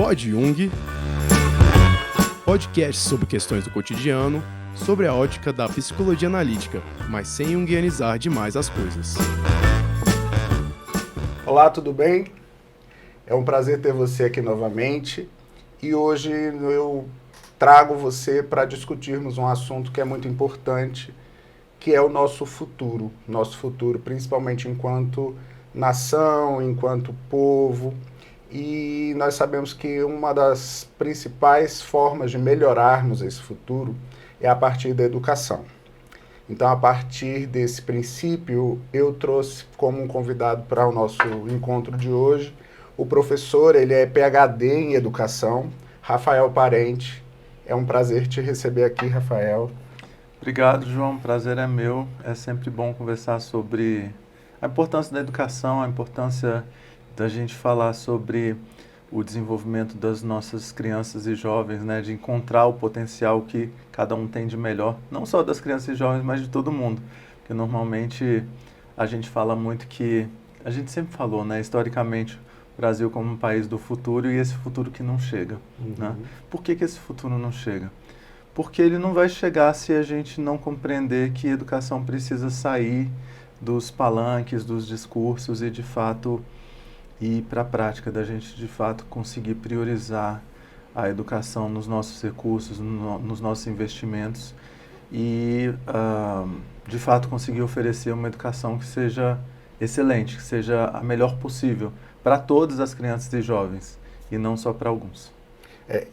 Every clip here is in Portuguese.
Pod Jung, podcast sobre questões do cotidiano, sobre a ótica da psicologia analítica, mas sem junguianizar demais as coisas. Olá, tudo bem? É um prazer ter você aqui novamente e hoje eu trago você para discutirmos um assunto que é muito importante, que é o nosso futuro principalmente enquanto nação, enquanto povo. E nós sabemos que uma das principais formas de melhorarmos esse futuro é a partir da educação. Então, a partir desse princípio, eu trouxe como um convidado para o nosso encontro de hoje o professor, ele é PhD em Educação, Rafael Parente. É um prazer te receber aqui, Rafael. Obrigado, João. O prazer é meu. É sempre bom conversar sobre a importância da educação, a importância da gente falar sobre o desenvolvimento das nossas crianças e jovens, né, de encontrar o potencial que cada um tem de melhor, não só das crianças e jovens, mas de todo mundo. Porque normalmente a gente fala muito que, a gente sempre falou, né, historicamente, o Brasil como um país do futuro e esse futuro que não chega. Né? Por que esse futuro não chega? Porque ele não vai chegar se a gente não compreender que a educação precisa sair dos palanques, dos discursos e, de fato, ir para a prática, da gente, de fato, conseguir priorizar a educação nos nossos recursos, nos nossos investimentos e, de fato, conseguir oferecer uma educação que seja excelente, que seja a melhor possível para todas as crianças e jovens e não só para alguns.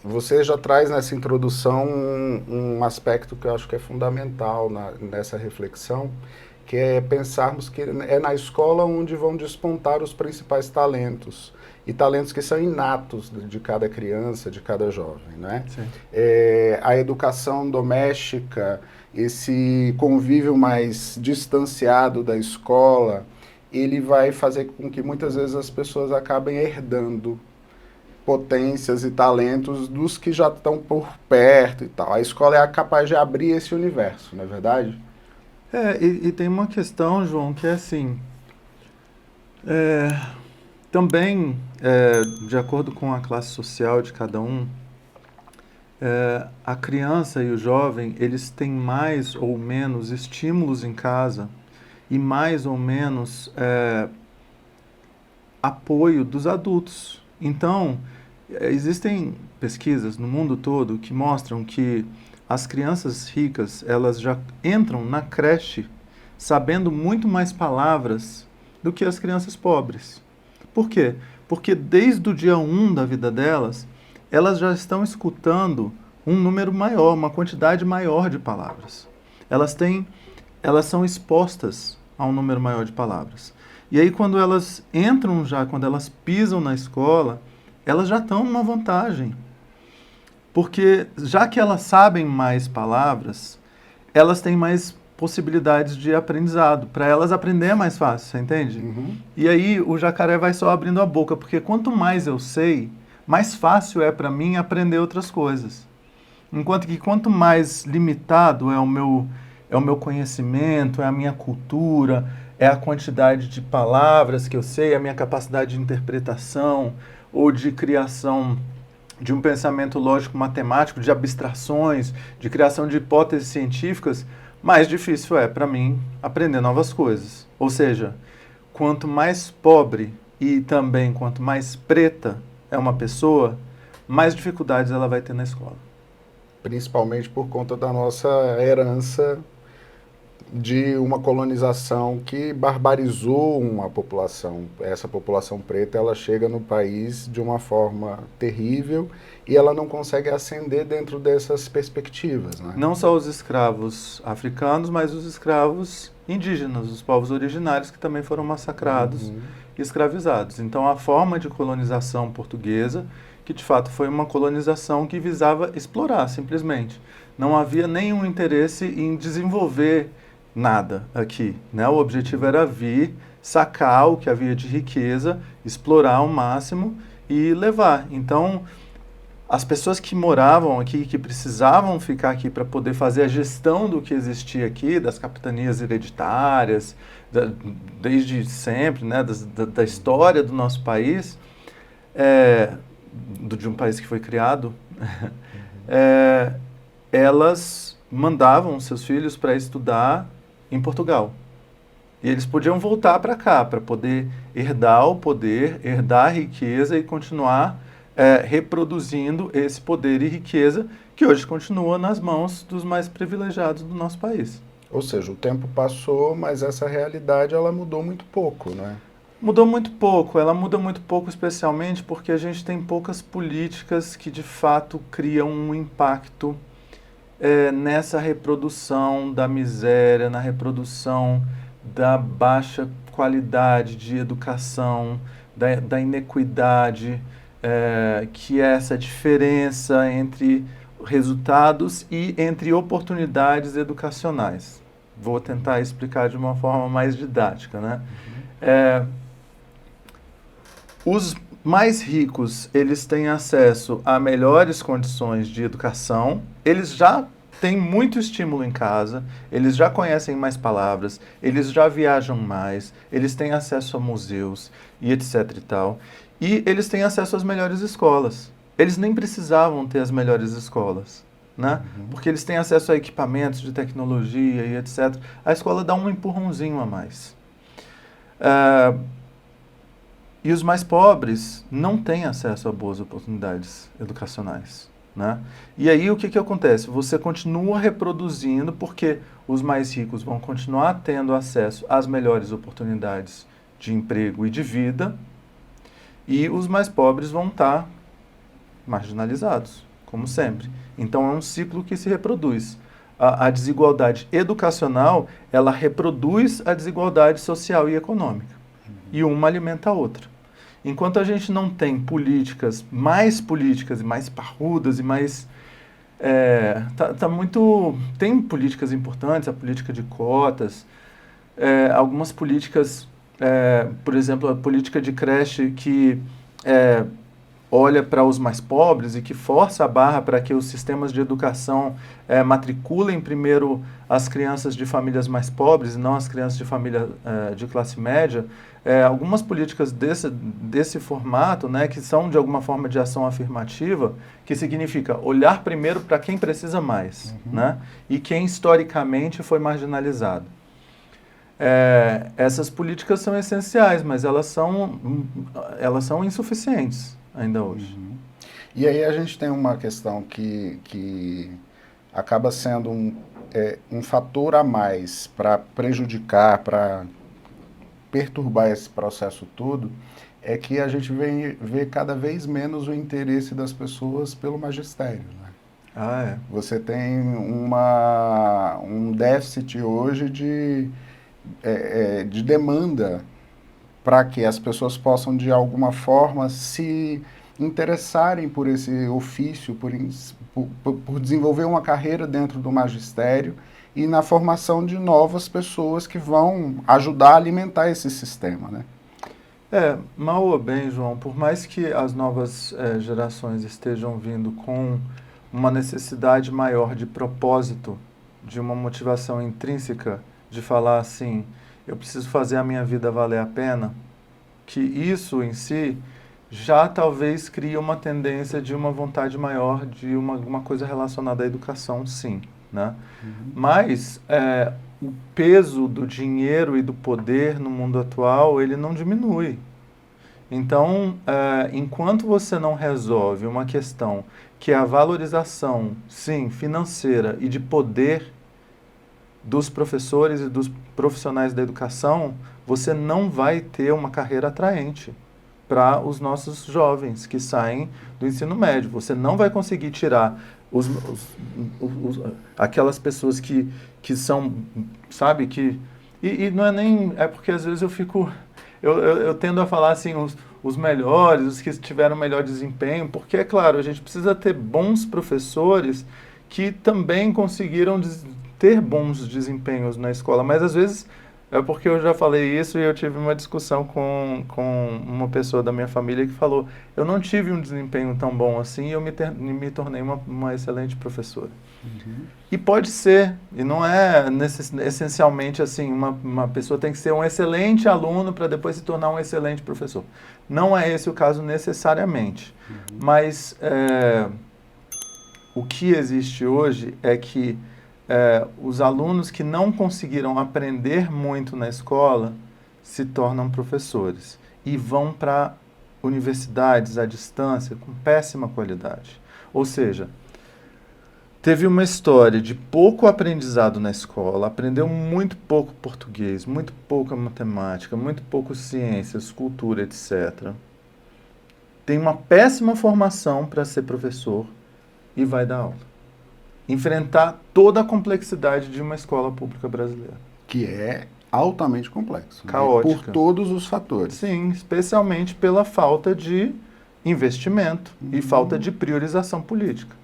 Você já traz nessa introdução um aspecto que eu acho que é fundamental nessa reflexão, que é pensarmos que é na escola onde vão despontar os principais talentos, e talentos que são inatos de cada criança, de cada jovem, né? A educação doméstica, esse convívio mais distanciado da escola, ele vai fazer com que muitas vezes as pessoas acabem herdando potências e talentos dos que já estão por perto e tal. A escola é capaz de abrir esse universo, não é verdade? E tem uma questão, João, que é assim, também, de acordo com a classe social de cada um, a criança e o jovem, eles têm mais ou menos estímulos em casa e mais ou menos apoio dos adultos. Então, existem pesquisas no mundo todo que mostram que as crianças ricas, elas já entram na creche sabendo muito mais palavras do que as crianças pobres. Por quê? Porque desde o dia 1 da vida delas, elas já estão escutando um número maior, uma quantidade maior de palavras. Elas são expostas a um número maior de palavras. E aí quando elas entram já, quando elas pisam na escola, elas já estão numa vantagem. Porque já que elas sabem mais palavras, elas têm mais possibilidades de aprendizado. Para elas aprender é mais fácil, você entende? E aí o jacaré vai só abrindo a boca, porque quanto mais eu sei, mais fácil é para mim aprender outras coisas. Enquanto que quanto mais limitado é o meu conhecimento, é a minha cultura, é a quantidade de palavras que eu sei, a minha capacidade de interpretação ou de criação de um pensamento lógico-matemático, de abstrações, de criação de hipóteses científicas, mais difícil é para mim aprender novas coisas. Ou seja, quanto mais pobre e também quanto mais preta é uma pessoa, mais dificuldades ela vai ter na escola. Principalmente por conta da nossa herança de uma colonização que barbarizou uma população. Essa população preta, ela chega no país de uma forma terrível e ela não consegue ascender dentro dessas perspectivas, né? Não só os escravos africanos, mas os escravos indígenas, os povos originários que também foram massacrados e escravizados. Então a forma de colonização portuguesa, que de fato foi uma colonização que visava explorar simplesmente. Não havia nenhum interesse em desenvolver nada aqui, né? O objetivo era vir, sacar o que havia de riqueza, explorar ao máximo e levar. Então, as pessoas que moravam aqui, que precisavam ficar aqui para poder fazer a gestão do que existia aqui, das capitanias hereditárias, desde sempre, né? da história do nosso país, de um país que foi criado, elas mandavam seus filhos para estudar em Portugal. E eles podiam voltar para cá para poder herdar o poder, herdar a riqueza e continuar reproduzindo esse poder e riqueza que hoje continua nas mãos dos mais privilegiados do nosso país. Ou seja, o tempo passou, mas essa realidade ela mudou muito pouco, né? Mudou muito pouco, ela muda muito pouco especialmente porque a gente tem poucas políticas que de fato criam um impacto nessa reprodução da miséria, na reprodução da baixa qualidade de educação, da inequidade, que é essa diferença entre resultados e entre oportunidades educacionais. Vou tentar explicar de uma forma mais didática, né? Os mais ricos, eles têm acesso a melhores condições de educação, eles já têm muito estímulo em casa, eles já conhecem mais palavras, eles já viajam mais, eles têm acesso a museus e etc e tal. E eles têm acesso às melhores escolas. Eles nem precisavam ter as melhores escolas, né? Porque eles têm acesso a equipamentos de tecnologia e etc. A escola dá um empurrãozinho a mais. E os mais pobres não têm acesso a boas oportunidades educacionais, né? E aí o que acontece? Você continua reproduzindo porque os mais ricos vão continuar tendo acesso às melhores oportunidades de emprego e de vida e os mais pobres vão estar marginalizados, como sempre. Então é um ciclo que se reproduz. A desigualdade educacional, ela reproduz a desigualdade social e econômica. E uma alimenta a outra. Enquanto a gente não tem políticas e mais parrudas e mais... Tem políticas importantes, a política de cotas, algumas políticas, por exemplo, a política de creche que olha para os mais pobres e que força a barra para que os sistemas de educação matriculem primeiro as crianças de famílias mais pobres e não as crianças de família de classe média. Algumas políticas desse formato, né, que são de alguma forma de ação afirmativa, que significa olhar primeiro para quem precisa mais, né, e quem historicamente foi marginalizado. Essas políticas são essenciais, mas elas são insuficientes ainda hoje. E aí a gente tem uma questão que acaba sendo um fator a mais para prejudicar, para perturbar esse processo todo, é que a gente vê cada vez menos o interesse das pessoas pelo magistério, né? Você tem um déficit hoje de demanda para que as pessoas possam, de alguma forma, se interessarem por esse ofício, por desenvolver uma carreira dentro do magistério e na formação de novas pessoas que vão ajudar a alimentar esse sistema, né? Mal ou bem, João, por mais que as novas gerações estejam vindo com uma necessidade maior de propósito, de uma motivação intrínseca, de falar assim, eu preciso fazer a minha vida valer a pena, que isso em si já talvez cria uma tendência de uma vontade maior de uma coisa relacionada à educação, sim, né? Mas o peso do dinheiro e do poder no mundo atual, ele não diminui. Então, enquanto você não resolve uma questão que é a valorização, sim, financeira e de poder dos professores e dos profissionais da educação, você não vai ter uma carreira atraente para os nossos jovens que saem do ensino médio. Você não vai conseguir tirar aquelas pessoas que são, sabe, e não é nem... É porque às vezes eu tendo a falar assim, os melhores, os que tiveram melhor desempenho, porque, é claro, a gente precisa ter bons professores que também conseguiram ter bons desempenhos na escola, mas às vezes É porque eu já falei isso e eu tive uma discussão com uma pessoa da minha família que falou, eu não tive um desempenho tão bom assim e eu me tornei uma excelente professora. E pode ser, e não é essencialmente assim, uma pessoa tem que ser um excelente aluno para depois se tornar um excelente professor. Não é esse o caso necessariamente, mas o que existe hoje é que os alunos que não conseguiram aprender muito na escola se tornam professores e vão para universidades à distância com péssima qualidade. Ou seja, teve uma história de pouco aprendizado na escola, aprendeu muito pouco português, muito pouca matemática, muito pouco ciências, cultura, etc. Tem uma péssima formação para ser professor e vai dar aula. Enfrentar toda a complexidade de uma escola pública brasileira. Que é altamente complexo. Caótica. Né? Por todos os fatores. Sim, especialmente pela falta de investimento e falta de priorização política.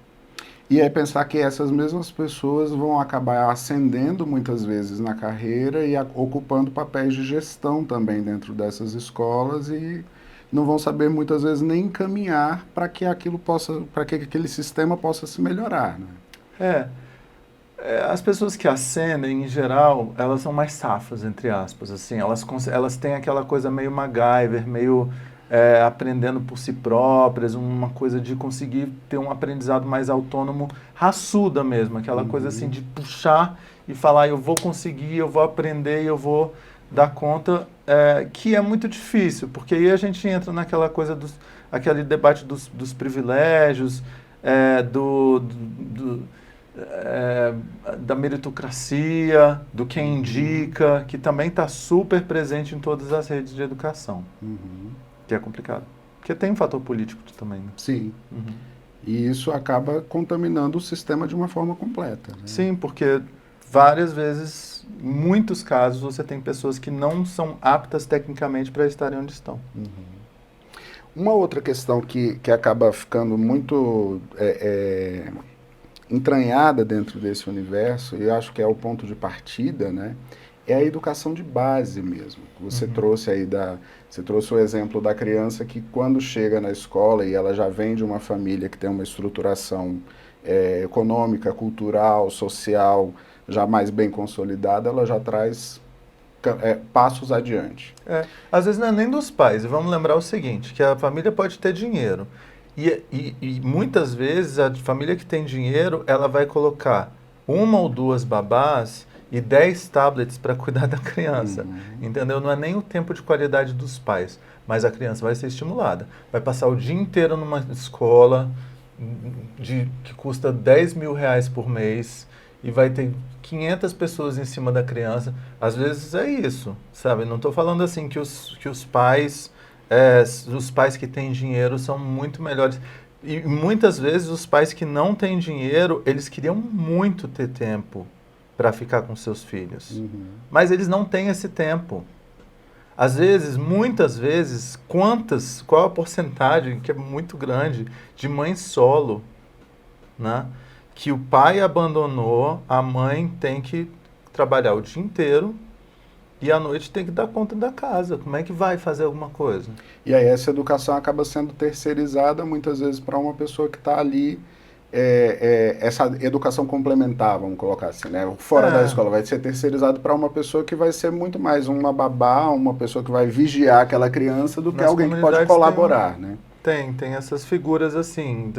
E é pensar que essas mesmas pessoas vão acabar ascendendo muitas vezes na carreira e ocupando papéis de gestão também dentro dessas escolas e não vão saber muitas vezes nem encaminhar para que aquele sistema possa se melhorar, né? As pessoas que ascendem, em geral, elas são mais safas, entre aspas, assim, elas têm aquela coisa meio MacGyver, meio aprendendo por si próprias, uma coisa de conseguir ter um aprendizado mais autônomo, raçuda mesmo, aquela coisa assim de puxar e falar, eu vou conseguir, eu vou aprender, eu vou dar conta, que é muito difícil, porque aí a gente entra naquela coisa, aquele debate dos privilégios, da meritocracia, do quem indica, que também está super presente em todas as redes de educação. Que é complicado. Porque tem um fator político também. Né? Sim. E isso acaba contaminando o sistema de uma forma completa. Né? Sim, porque várias vezes, em muitos casos, você tem pessoas que não são aptas tecnicamente para estarem onde estão. Uma outra questão que acaba ficando muito entranhada dentro desse universo, e eu acho que é o ponto de partida, né, é a educação de base mesmo. Você trouxe aí você trouxe o exemplo da criança que quando chega na escola e ela já vem de uma família que tem uma estruturação econômica, cultural, social, já mais bem consolidada, ela já traz passos adiante. Às vezes não é nem dos pais. Vamos lembrar o seguinte, que a família pode ter dinheiro. E muitas vezes a família que tem dinheiro, ela vai colocar 1 ou 2 babás e 10 tablets para cuidar da criança. Entendeu? Não é nem o tempo de qualidade dos pais, mas a criança vai ser estimulada. Vai passar o dia inteiro numa escola que custa R$10.000 por mês e vai ter 500 pessoas em cima da criança. Às vezes é isso, sabe? Não estou falando assim que os pais que têm dinheiro são muito melhores. E muitas vezes os pais que não têm dinheiro, eles queriam muito ter tempo para ficar com seus filhos. Mas eles não têm esse tempo. Às vezes, muitas vezes, qual a porcentagem, que é muito grande, de mãe solo, né? Que o pai abandonou, a mãe tem que trabalhar o dia inteiro e à noite tem que dar conta da casa. Como é que vai fazer alguma coisa? E aí essa educação acaba sendo terceirizada muitas vezes para uma pessoa que está ali, essa educação complementar, vamos colocar assim, né? Fora da escola, vai ser terceirizado para uma pessoa que vai ser muito mais uma babá, uma pessoa que vai vigiar aquela criança do que alguém que pode colaborar, né? Tem essas figuras assim,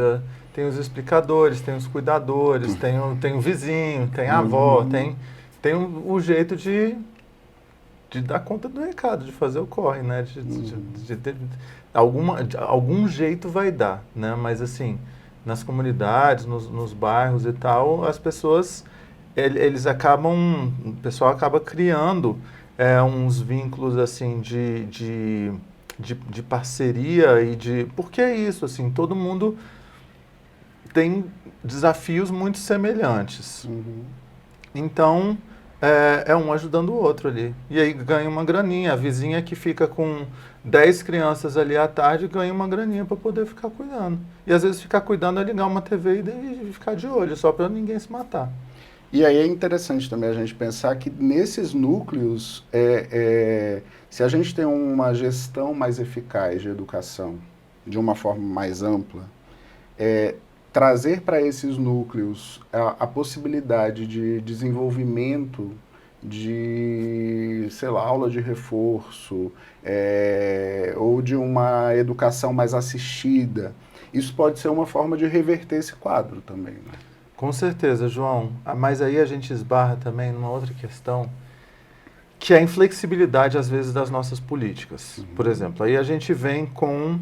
tem os explicadores, tem os cuidadores, tem o vizinho, tem a avó, tem o jeito de dar conta do recado, de fazer o corre, né? De ter algum jeito vai dar, né? Mas assim, nas comunidades, nos bairros e tal, as pessoas, o pessoal acaba criando uns vínculos assim de parceria porque é isso, assim, todo mundo tem desafios muito semelhantes. Então, um ajudando o outro ali. E aí ganha uma graninha. A vizinha que fica com 10 crianças ali à tarde ganha uma graninha para poder ficar cuidando. E às vezes ficar cuidando é ligar uma TV e ficar de olho, só para ninguém se matar. E aí é interessante também a gente pensar que nesses núcleos, se a gente tem uma gestão mais eficaz de educação, de uma forma mais ampla, trazer para esses núcleos a possibilidade de desenvolvimento de, sei lá, aula de reforço, ou de uma educação mais assistida, isso pode ser uma forma de reverter esse quadro também, né? Com certeza, João. Mas aí a gente esbarra também numa outra questão, que é a inflexibilidade, às vezes, das nossas políticas. Uhum. Por exemplo, aí a gente vem com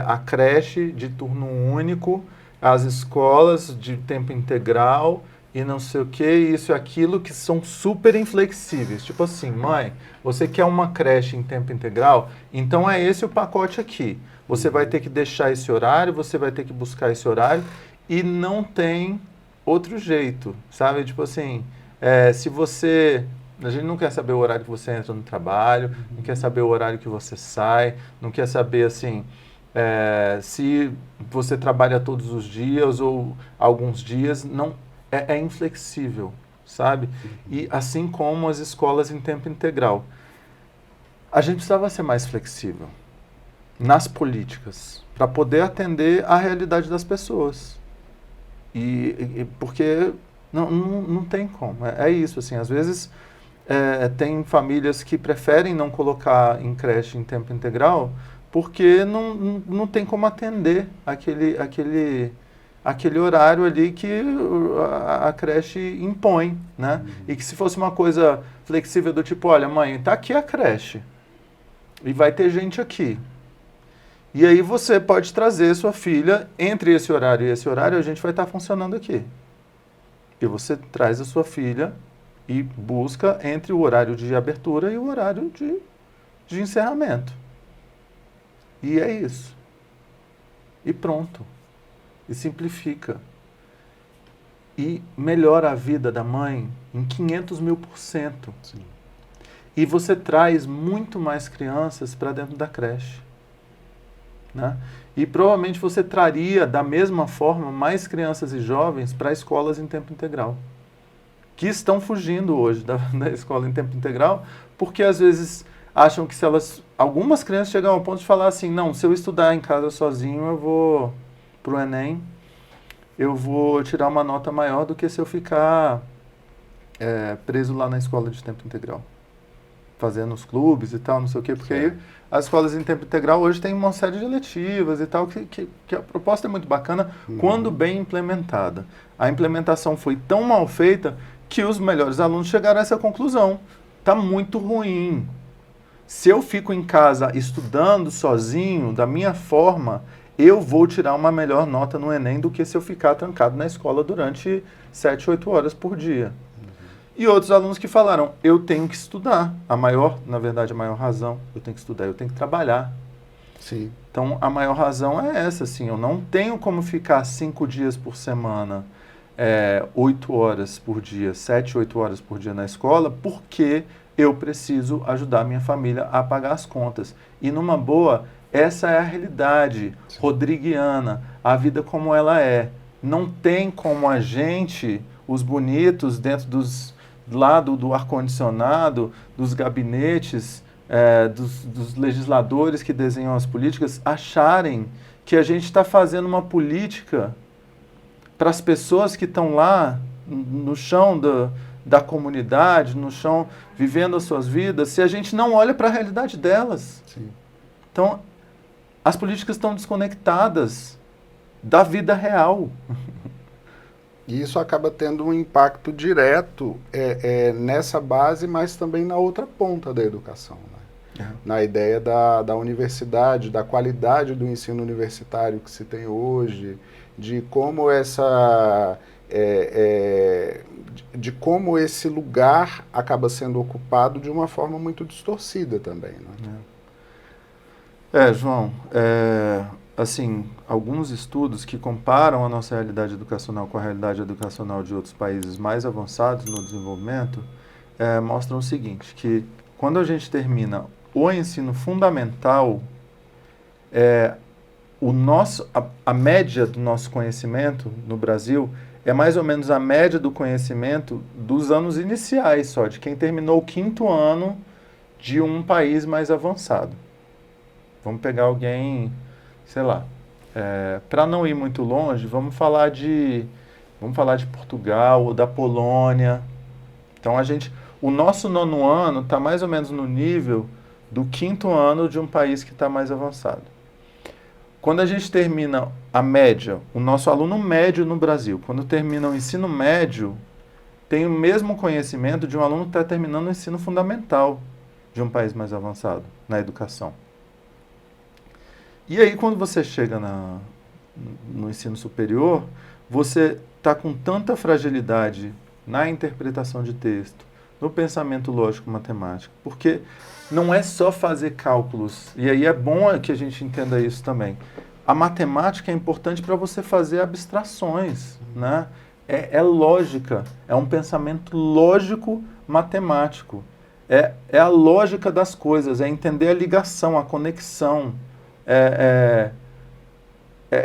a creche de turno único, as escolas de tempo integral e não sei o que, isso e aquilo, que são super inflexíveis. Tipo assim, mãe, você quer uma creche em tempo integral? Então é esse o pacote aqui. Você vai ter que deixar esse horário, você vai ter que buscar esse horário, e não tem outro jeito, sabe? Tipo assim, se você... A gente não quer saber o horário que você entra no trabalho, não quer saber o horário que você sai, não quer saber, assim, se você trabalha todos os dias ou alguns dias, não, é inflexível, sabe? E assim como as escolas em tempo integral. A gente precisava ser mais flexível nas políticas, para poder atender à realidade das pessoas. Porque não tem como. É isso, assim, às vezes tem famílias que preferem não colocar em creche em tempo integral porque não tem como atender aquele horário ali que a creche impõe, né? E que se fosse uma coisa flexível do tipo, olha, mãe, tá aqui a creche e vai ter gente aqui. E aí você pode trazer sua filha entre esse horário e esse horário, a gente vai estar funcionando aqui. E você traz a sua filha e busca entre o horário de abertura e o horário de encerramento. E é isso. E pronto. E simplifica. E melhora a vida da mãe em 500.000%. Sim. E você traz muito mais crianças para dentro da creche. Né? E provavelmente você traria, da mesma forma, mais crianças e jovens para escolas em tempo integral, que estão fugindo hoje da escola em tempo integral, porque às vezes acham que algumas crianças chegam ao ponto de falar assim, não, se eu estudar em casa sozinho, eu vou para o Enem, eu vou tirar uma nota maior do que se eu ficar preso lá na escola de tempo integral, fazendo os clubes e tal, não sei o quê, porque aí as escolas em tempo integral hoje têm uma série de eletivas e tal, que a proposta é muito bacana quando bem implementada. A implementação foi tão mal feita que os melhores alunos chegaram a essa conclusão. Está muito ruim. Se eu fico em casa estudando sozinho, da minha forma, eu vou tirar uma melhor nota no Enem do que se eu ficar trancado na escola durante 7, 8 horas por dia. E outros alunos que falaram, eu tenho que estudar. Na verdade, a maior razão, eu tenho que estudar, eu tenho que trabalhar. Sim. Então, a maior razão é essa, assim, eu não tenho como ficar 5 dias por semana, 8 horas por dia, 7, 8 horas por dia na escola, porque eu preciso ajudar a minha família a pagar as contas. E numa boa, essa é a realidade rodriguiana, a vida como ela é. Não tem como a gente, os bonitos, dentro do ar-condicionado, dos gabinetes, dos legisladores que desenham as políticas, acharem que a gente está fazendo uma política para as pessoas que estão lá no chão da comunidade, no chão, vivendo as suas vidas, se a gente não olha para a realidade delas. Sim. Então, as políticas estão desconectadas da vida real. E isso acaba tendo um impacto direto nessa base, mas também na outra ponta da educação. Né? Na ideia da universidade, da qualidade do ensino universitário que se tem hoje, de como de como esse lugar acaba sendo ocupado de uma forma muito distorcida também. Né? João, assim, alguns estudos que comparam a nossa realidade educacional com a realidade educacional de outros países mais avançados no desenvolvimento mostram o seguinte, que quando a gente termina o ensino fundamental, a média do nosso conhecimento no Brasil é mais ou menos a média do conhecimento dos anos iniciais só, de quem terminou o 5º ano de um país mais avançado. Vamos pegar alguém, sei lá, para não ir muito longe, vamos falar de Portugal ou da Polônia. Então o nosso 9º ano está mais ou menos no nível do 5º ano de um país que está mais avançado. Quando a gente termina a média, o nosso aluno médio no Brasil, quando termina o ensino médio, tem o mesmo conhecimento de um aluno que está terminando o ensino fundamental de um país mais avançado na educação. E aí, quando você chega no ensino superior, você está com tanta fragilidade na interpretação de texto, no pensamento lógico-matemático, porque não é só fazer cálculos, e aí é bom que a gente entenda isso também. A matemática é importante para você fazer abstrações, né? É lógica, é um pensamento lógico-matemático. É a lógica das coisas, é entender a ligação, a conexão. É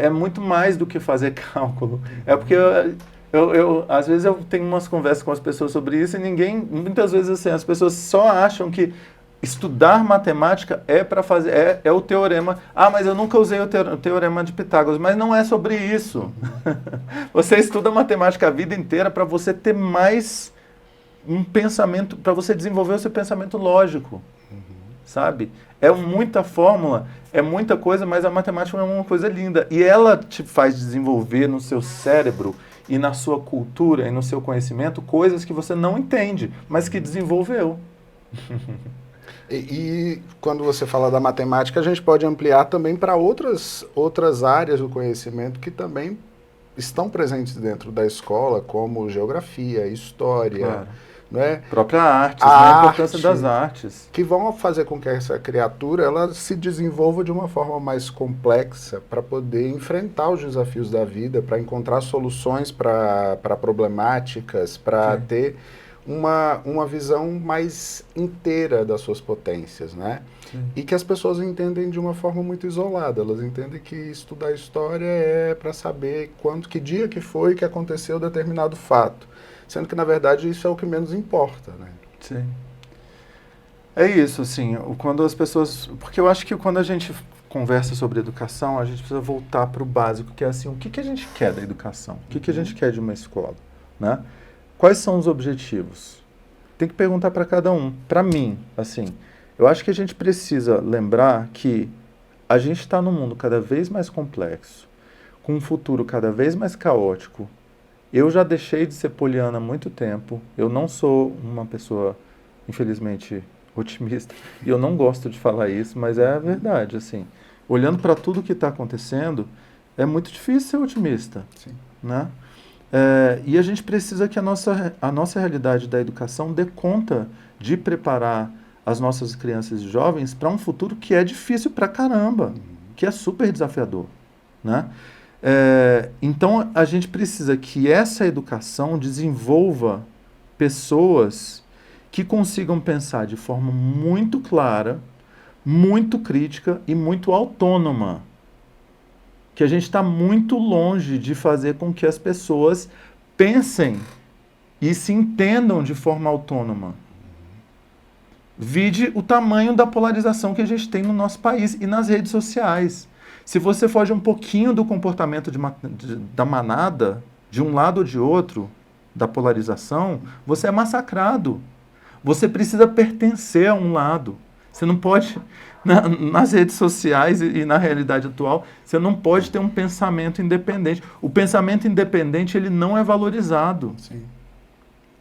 muito mais do que fazer cálculo. É porque às vezes eu tenho umas conversas com as pessoas sobre isso e muitas vezes assim, as pessoas só acham que estudar matemática é para fazer, é o teorema. Ah, mas eu nunca usei o teorema de Pitágoras, mas não é sobre isso. Você estuda matemática a vida inteira para você ter mais um pensamento, para você desenvolver o seu pensamento lógico, sabe? É muita fórmula, é muita coisa, mas a matemática é uma coisa linda. E ela te faz desenvolver no seu cérebro e na sua cultura e no seu conhecimento coisas que você não entende, mas que desenvolveu. E quando você fala da matemática, a gente pode ampliar também para outras áreas do conhecimento que também estão presentes dentro da escola, como geografia, história, Claro. não é? Própria arte, a importância das artes. Que vão fazer com que essa criatura ela se desenvolva de uma forma mais complexa para poder enfrentar os desafios da vida, para encontrar soluções para problemáticas, para ter uma visão mais inteira das suas potências, né? Sim. E que as pessoas entendem de uma forma muito isolada. Elas entendem que estudar história é para saber que dia que foi que aconteceu determinado fato. Sendo que, na verdade, isso é o que menos importa, né? Sim. É isso, assim, quando as pessoas... Porque eu acho que quando a gente conversa sobre educação, a gente precisa voltar para o básico, que é assim, o que a gente quer da educação? O que a gente quer de uma escola, né? Quais são os objetivos? Tem que perguntar para cada um. Para mim, assim, eu acho que a gente precisa lembrar que a gente está num mundo cada vez mais complexo, com um futuro cada vez mais caótico. Eu já deixei de ser poliana há muito tempo. Eu não sou uma pessoa, infelizmente, otimista. E eu não gosto de falar isso, mas é a verdade, assim. Olhando para tudo que está acontecendo, é muito difícil ser otimista. Sim. Né? E a gente precisa que a nossa realidade da educação dê conta de preparar as nossas crianças e jovens para um futuro que é difícil pra caramba, que é super desafiador, né? Então, a gente precisa que essa educação desenvolva pessoas que consigam pensar de forma muito clara, muito crítica e muito autônoma. Que a gente está muito longe de fazer com que as pessoas pensem e se entendam de forma autônoma. Vide o tamanho da polarização que a gente tem no nosso país e nas redes sociais. Se você foge um pouquinho do comportamento da manada, de um lado ou de outro, da polarização, você é massacrado. Você precisa pertencer a um lado. Você não pode, nas redes sociais e na realidade atual, você não pode ter um pensamento independente. O pensamento independente, ele não é valorizado. Sim.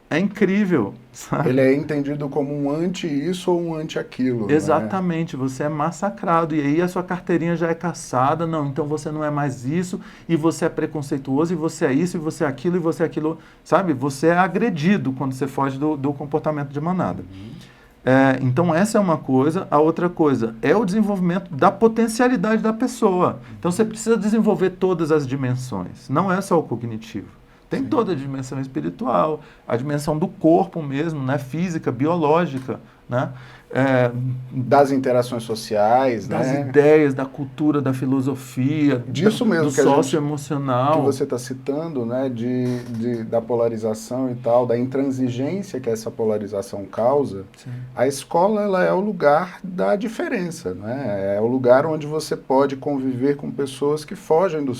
É incrível, sabe? Ele é entendido como um anti-isso ou um anti-aquilo. Exatamente, você é massacrado. E aí a sua carteirinha já é caçada. Não, então você não é mais isso, e você é preconceituoso, e você é isso, e você é aquilo, e você é aquilo. Sabe? Você é agredido quando você foge do comportamento de manada. Então essa é uma coisa. A outra coisa é o desenvolvimento da potencialidade da pessoa. Então você precisa desenvolver todas as dimensões. Não é só o cognitivo. Tem Sim. toda a dimensão espiritual, a dimensão do corpo mesmo, né? Física, biológica, né? Das interações sociais, Das né? ideias, da cultura, da filosofia, Disso mesmo do que a gente, que socioemocional. você está citando, né, da polarização e tal, da intransigência que essa polarização causa, Sim. a escola ela é o lugar da diferença, né? É o lugar onde você pode conviver com pessoas que fogem do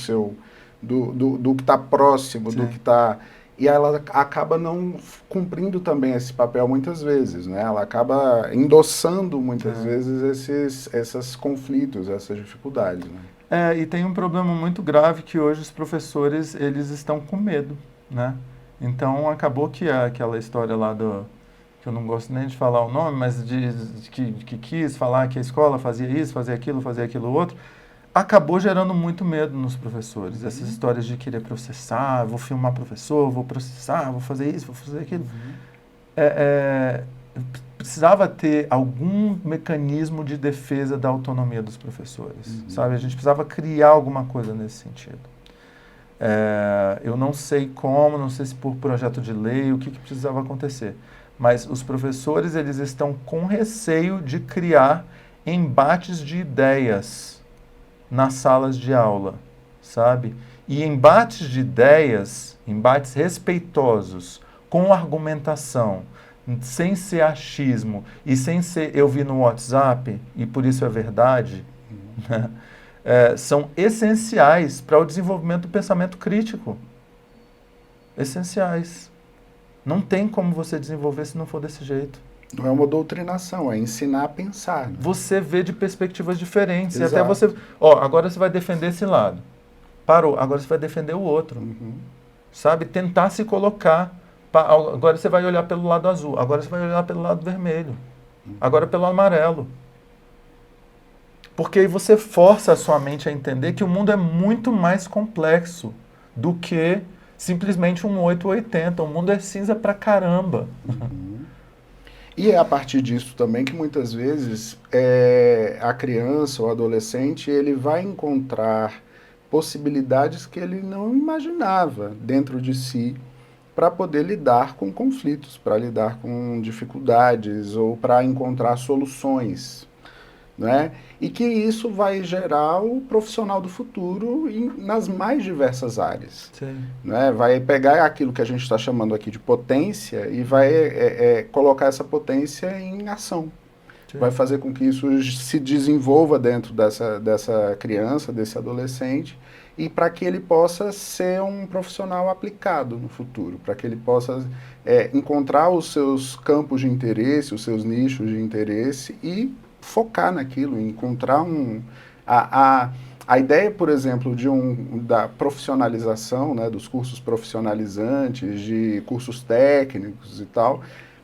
que está próximo, do Sim. que está... E ela acaba não cumprindo também esse papel muitas vezes, né? Ela acaba endossando muitas vezes esses conflitos, essas dificuldades, né? E tem um problema muito grave que hoje os professores, eles estão com medo, né? Então, acabou que aquela história lá que eu não gosto nem de falar o nome, mas que quis falar que a escola fazia isso, fazia aquilo outro, acabou gerando muito medo nos professores. Essas histórias de querer processar, vou filmar professor, vou processar, vou fazer isso, vou fazer aquilo. Precisava ter algum mecanismo de defesa da autonomia dos professores, sabe? A gente precisava criar alguma coisa nesse sentido. Eu não sei como, não sei se por projeto de lei, o que precisava acontecer. Mas os professores, eles estão com receio de criar embates de ideias nas salas de aula, sabe? E embates de ideias, embates respeitosos, com argumentação, sem ser achismo e sem ser eu vi no WhatsApp e por isso é verdade, né? São essenciais para o desenvolvimento do pensamento crítico. Essenciais. Não tem como você desenvolver se não for desse jeito. Não é uma doutrinação, é ensinar a pensar. Né? Você vê de perspectivas diferentes. Exato. E até você... agora você vai defender esse lado. Parou, agora você vai defender o outro. Sabe? Tentar se colocar. Agora você vai olhar pelo lado azul. Agora você vai olhar pelo lado vermelho. Agora pelo amarelo. Porque aí você força a sua mente a entender que o mundo é muito mais complexo do que simplesmente um 880. O mundo é cinza pra caramba. E é a partir disso também que muitas vezes a criança ou adolescente ele vai encontrar possibilidades que ele não imaginava dentro de si para poder lidar com conflitos, para lidar com dificuldades ou para encontrar soluções, né? E que isso vai gerar o profissional do futuro nas mais diversas áreas. Sim. Né? Vai pegar aquilo que a gente está chamando aqui de potência e vai colocar essa potência em ação. Sim. Vai fazer com que isso se desenvolva dentro dessa criança, desse adolescente, e para que ele possa ser um profissional aplicado no futuro, para que ele possa encontrar os seus campos de interesse, os seus nichos de interesse e focar naquilo, encontrar a ideia, por exemplo, da profissionalização, né, dos cursos profissionalizantes, de cursos técnicos e tal,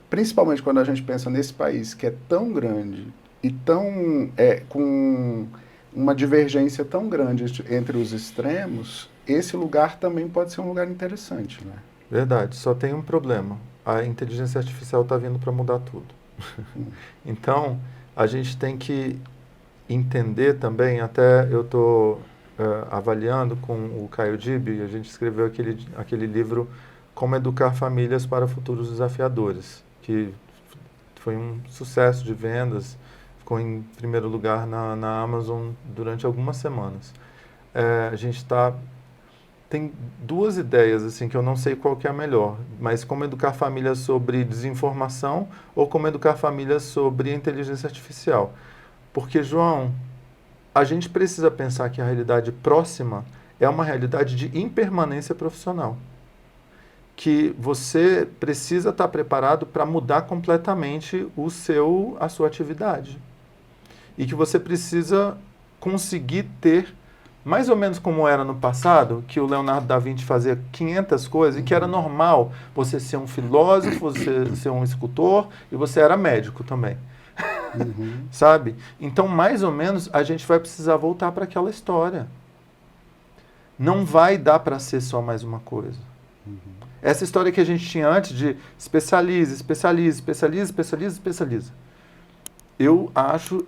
principalmente quando a gente pensa nesse país que é tão grande e tão com uma divergência tão grande entre os extremos, esse lugar também pode ser um lugar interessante, né? Verdade, só tem um problema. A inteligência artificial está vindo para mudar tudo. Então, a gente tem que entender também, até eu estou avaliando com o Caio Dib, a gente escreveu aquele livro Como Educar Famílias para Futuros Desafiadores, que foi um sucesso de vendas, ficou em primeiro lugar na Amazon durante algumas semanas. A gente tem duas ideias assim que eu não sei qual que é a melhor, mas como educar famílias sobre desinformação ou como educar famílias sobre inteligência artificial. Porque, João, a gente precisa pensar que a realidade próxima é uma realidade de impermanência profissional. Que você precisa estar preparado para mudar completamente a sua atividade. E que você precisa conseguir ter, mais ou menos como era no passado, que o Leonardo da Vinci fazia 500 coisas e que era normal você ser um filósofo, você ser um escultor e você era médico também. Sabe? Então, mais ou menos, a gente vai precisar voltar para aquela história. Não vai dar para ser só mais uma coisa. Essa história que a gente tinha antes de especializa, especializa, especializa, especializa, especializa. Eu acho,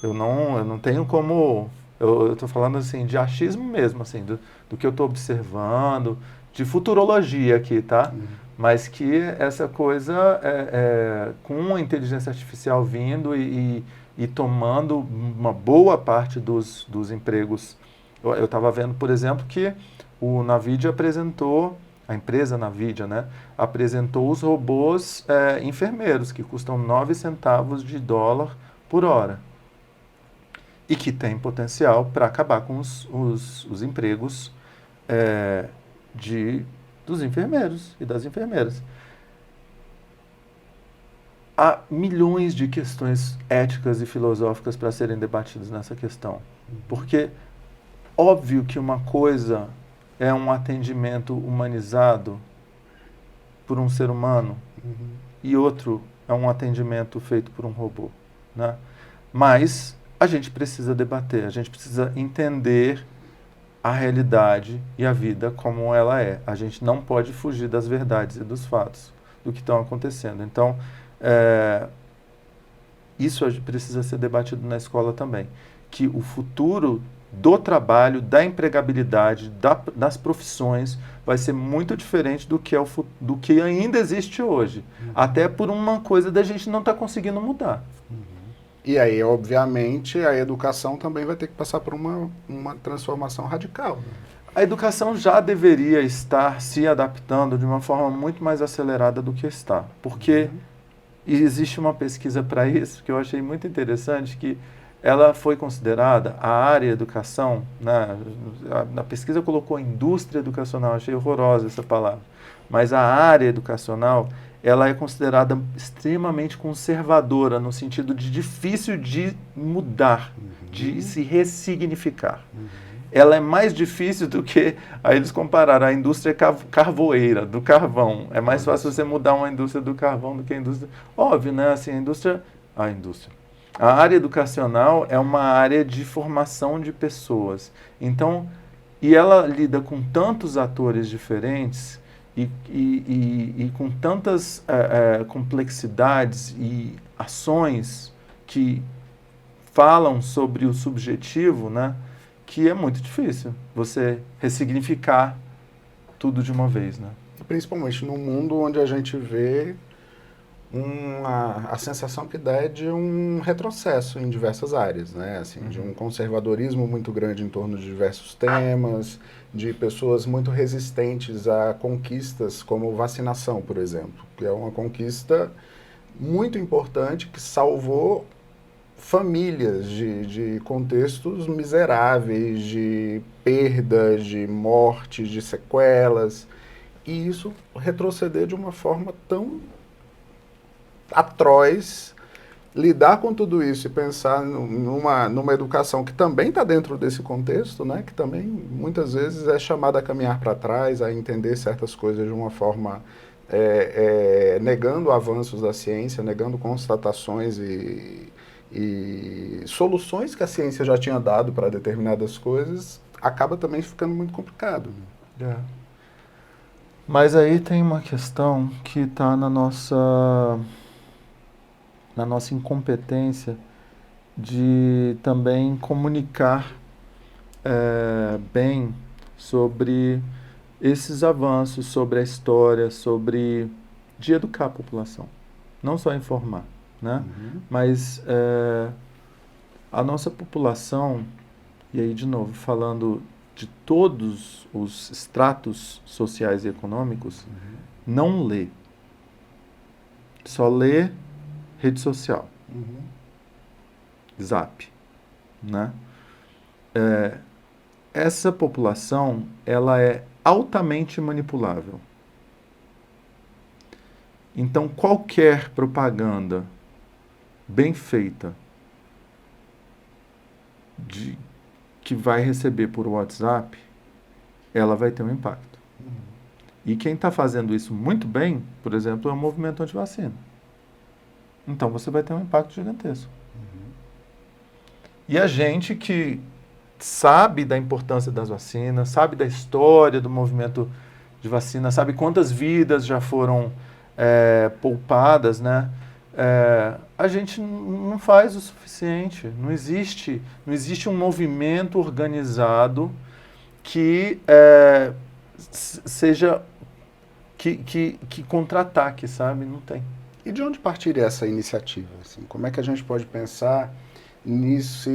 eu não tenho como, eu estou falando assim de achismo mesmo, assim, do que eu estou observando, de futurologia aqui, tá? Mas que essa coisa, com a inteligência artificial vindo e tomando uma boa parte dos empregos. Eu estava vendo, por exemplo, que o NVIDIA apresentou, a empresa NVIDIA, né, apresentou os robôs enfermeiros, que custam 9 centavos de dólar por hora. E que tem potencial para acabar com os empregos dos enfermeiros e das enfermeiras. Há milhões de questões éticas e filosóficas para serem debatidas nessa questão. Porque óbvio que uma coisa é um atendimento humanizado por um ser humano e outro é um atendimento feito por um robô, né? Mas a gente precisa debater, a gente precisa entender a realidade e a vida como ela é. A gente não pode fugir das verdades e dos fatos do que estão acontecendo. Então, isso precisa ser debatido na escola também. Que o futuro do trabalho, da empregabilidade, das profissões, vai ser muito diferente do que ainda existe hoje. Até por uma coisa da gente não estar conseguindo mudar. E aí, obviamente, a educação também vai ter que passar por uma transformação radical. Né? A educação já deveria estar se adaptando de uma forma muito mais acelerada do que está. Porque existe uma pesquisa para isso que eu achei muito interessante, que ela foi considerada a área educação, né? Na pesquisa colocou indústria educacional, achei horrorosa essa palavra, mas a área educacional, ela é considerada extremamente conservadora, no sentido de difícil de mudar, de se ressignificar. Ela é mais difícil do que, aí eles compararam a indústria carvoeira, do carvão. É mais fácil você mudar uma indústria do carvão do que a indústria... Óbvio, né? Assim, a área educacional é uma área de formação de pessoas. Então, e ela lida com tantos atores diferentes e com tantas complexidades e ações que falam sobre o subjetivo, né, que é muito difícil você ressignificar tudo de uma vez, né? Principalmente num mundo onde a gente vê a sensação que dá é de um retrocesso em diversas áreas, né? Assim, de um conservadorismo muito grande em torno de diversos temas, de pessoas muito resistentes a conquistas como vacinação, por exemplo, que é uma conquista muito importante que salvou famílias de contextos miseráveis, de perdas, de mortes, de sequelas, e isso retroceder de uma forma tão atroz, lidar com tudo isso e pensar numa educação que também está dentro desse contexto, né, que também muitas vezes é chamada a caminhar para trás, a entender certas coisas de uma forma negando avanços da ciência, negando constatações e soluções que a ciência já tinha dado para determinadas coisas, acaba também ficando muito complicado. Mas aí tem uma questão que está na nossa incompetência de também comunicar bem sobre esses avanços, sobre a história, de educar a população. Não só informar, né? Mas a nossa população, e aí de novo, falando de todos os estratos sociais e econômicos, não lê. Só lê rede social. Zap, né? Essa população, ela é altamente manipulável. Então, qualquer propaganda bem feita que vai receber por WhatsApp, ela vai ter um impacto. E quem está fazendo isso muito bem, por exemplo, é o movimento anti-vacina. Então você vai ter um impacto gigantesco. E a gente que sabe da importância das vacinas, sabe da história do movimento de vacina, sabe quantas vidas já foram poupadas, né? A gente não faz o suficiente. Não existe um movimento organizado que seja que contra-ataque, sabe? Não tem. E de onde partiria essa iniciativa? Assim? Como é que a gente pode pensar nisso,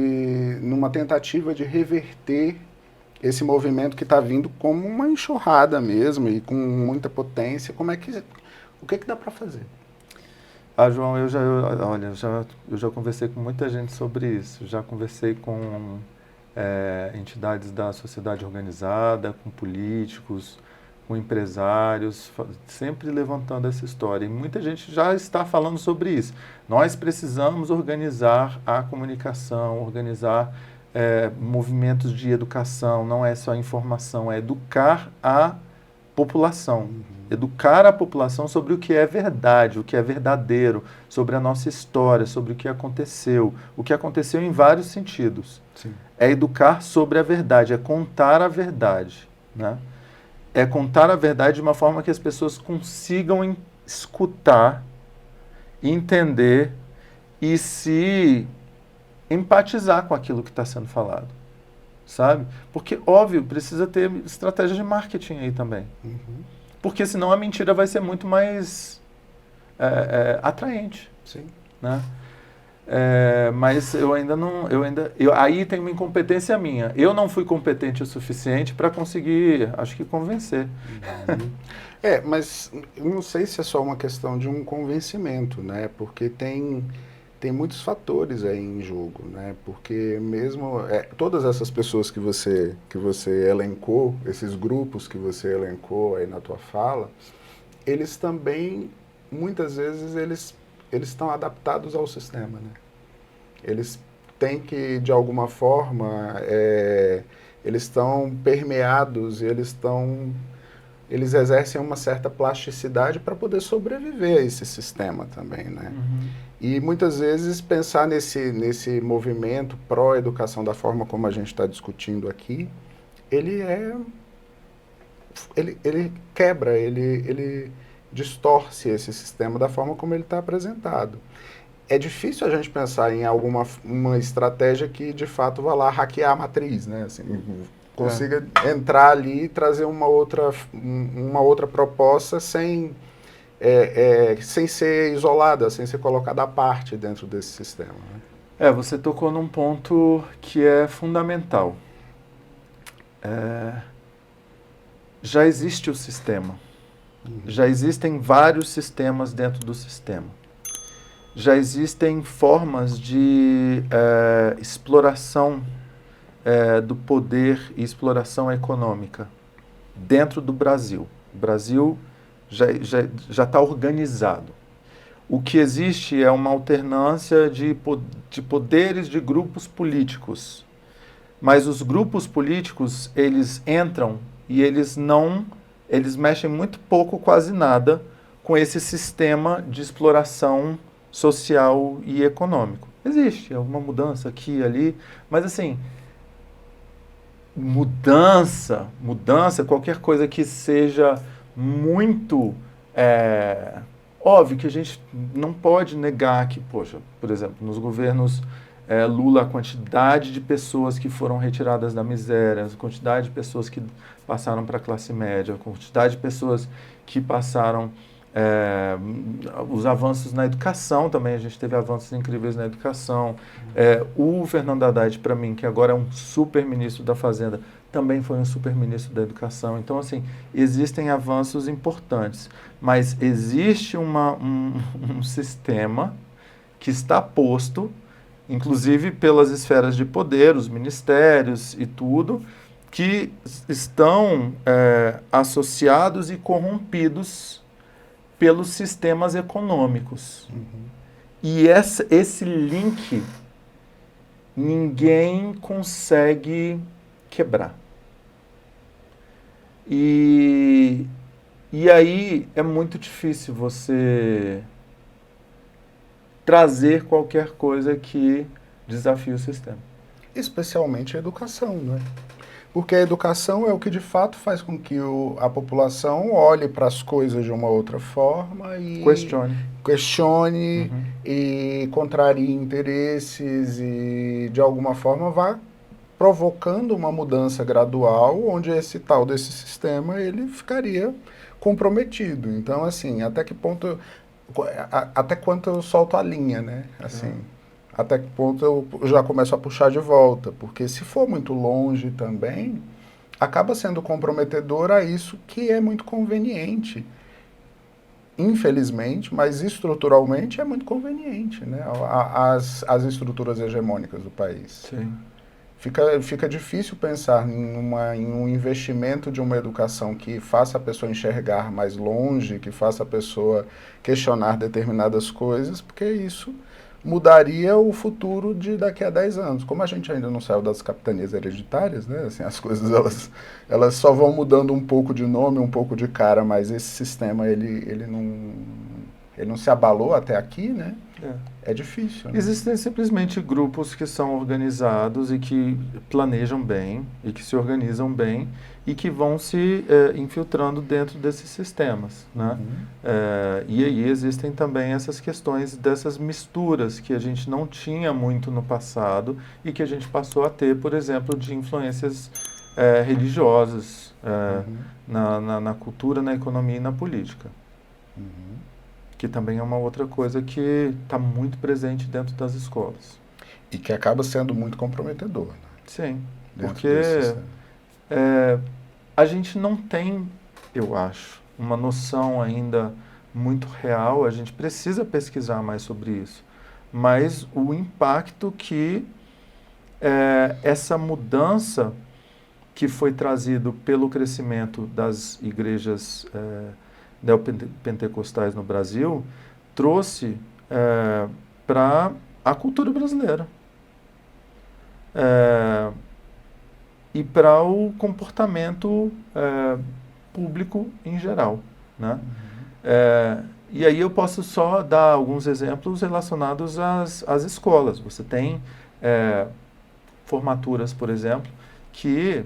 numa tentativa de reverter esse movimento que está vindo como uma enxurrada mesmo e com muita potência? O que dá para fazer? João, eu já conversei com muita gente sobre isso. Já conversei com entidades da sociedade organizada, com políticos, com empresários, sempre levantando essa história. E muita gente já está falando sobre isso. Nós precisamos organizar a comunicação, organizar movimentos de educação. Não é só informação, é educar a população. Educar a população sobre o que é verdade, o que é verdadeiro, sobre a nossa história, sobre o que aconteceu em vários sentidos. Sim. É educar sobre a verdade, é contar a verdade, né? É contar a verdade de uma forma que as pessoas consigam escutar, entender e se empatizar com aquilo que está sendo falado, sabe? Porque, óbvio, precisa ter estratégia de marketing aí também. Porque senão a mentira vai ser muito mais atraente. Sim. Né? Mas eu ainda não... aí tem uma incompetência minha. Eu não fui competente o suficiente para conseguir, acho que, convencer. Mas eu não sei se é só uma questão de um convencimento, né? Porque tem muitos fatores aí em jogo, né? Porque mesmo todas essas pessoas que você elencou, esses grupos que você elencou aí na tua fala, eles também, muitas vezes, eles estão adaptados ao sistema, né? Eles têm que, de alguma forma, eles estão permeados, eles exercem uma certa plasticidade para poder sobreviver a esse sistema também, né? E muitas vezes pensar nesse movimento pró-educação da forma como a gente está discutindo aqui, ele quebra, ele distorce esse sistema da forma como ele está apresentado. É difícil a gente pensar em uma estratégia que de fato vá lá hackear a matriz, né? Assim, consiga entrar ali e trazer uma outra proposta sem ser isolada, sem ser colocada à parte dentro desse sistema. Né? Você tocou num ponto que é fundamental. Já existe o sistema. Já existem vários sistemas dentro do sistema. Já existem formas de exploração do poder e exploração econômica dentro do Brasil. O Brasil já está organizado. O que existe é uma alternância de poderes de grupos políticos. Mas os grupos políticos, eles entram e eles mexem muito pouco, quase nada, com esse sistema de exploração social e econômico. Existe alguma mudança aqui e ali, mas assim, mudança, qualquer coisa que seja muito... óbvio que a gente não pode negar que, poxa, por exemplo, nos governos Lula, a quantidade de pessoas que foram retiradas da miséria, a quantidade de pessoas que passaram para a classe média, a quantidade de pessoas que passaram... os avanços na educação também, a gente teve avanços incríveis na educação. O Fernando Haddad, para mim, que agora é um super ministro da Fazenda, também foi um super ministro da Educação. Então, assim, existem avanços importantes, mas existe um sistema que está posto, inclusive pelas esferas de poder, os ministérios e tudo, que estão associados e corrompidos pelos sistemas econômicos. E esse link ninguém consegue quebrar. E aí é muito difícil você trazer qualquer coisa que desafie o sistema. Especialmente a educação, né? Porque a educação é o que de fato faz com que a população olhe para as coisas de uma outra forma e questione e contrarie interesses e de alguma forma vá provocando uma mudança gradual, onde esse tal desse sistema ele ficaria comprometido. Então, assim, até quanto eu solto a linha, né? Assim, até que ponto eu já começo a puxar de volta, porque se for muito longe também, acaba sendo comprometedor a isso que é muito conveniente. Infelizmente, mas estruturalmente é muito conveniente, né? As estruturas hegemônicas do país. Sim. Fica difícil pensar em um investimento de uma educação que faça a pessoa enxergar mais longe, que faça a pessoa questionar determinadas coisas, porque isso mudaria o futuro de daqui a 10 anos. Como a gente ainda não saiu das capitanias hereditárias, né? Assim, as coisas elas só vão mudando um pouco de nome, um pouco de cara, mas esse sistema ele não se abalou até aqui, né? É difícil. Né? Existem simplesmente grupos que são organizados e que planejam bem e que se organizam bem e que vão se infiltrando dentro desses sistemas, né? E aí existem também essas questões dessas misturas que a gente não tinha muito no passado e que a gente passou a ter, por exemplo, de influências religiosas na cultura, na economia e na política. Que também é uma outra coisa que está muito presente dentro das escolas. E que acaba sendo muito comprometedor. Né? Sim, Dentro porque a gente não tem, eu acho, uma noção ainda muito real, a gente precisa pesquisar mais sobre isso, mas o impacto que essa mudança que foi trazido pelo crescimento das igrejas neopentecostais no Brasil, trouxe para a cultura brasileira e para o comportamento público em geral, né? E aí eu posso só dar alguns exemplos relacionados às escolas. Você tem formaturas, por exemplo, que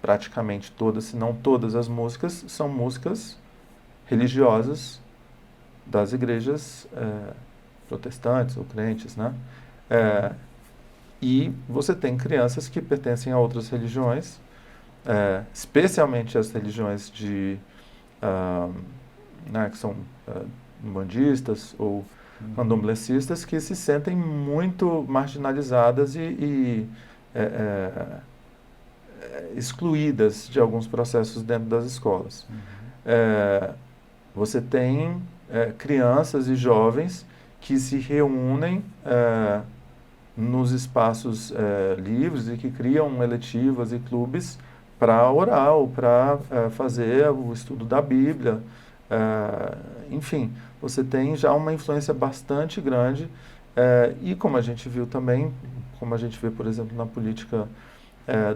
praticamente todas, se não todas as músicas, são músicas religiosas das igrejas protestantes ou crentes, né? E você tem crianças que pertencem a outras religiões, especialmente as religiões né, que são umbandistas ou candomblecistas, que se sentem muito marginalizadas e excluídas de alguns processos dentro das escolas. Você tem crianças e jovens que se reúnem nos espaços livres e que criam eletivas e clubes para orar ou para fazer o estudo da Bíblia. Enfim, você tem já uma influência bastante grande e como a gente viu também, como a gente vê, por exemplo, na política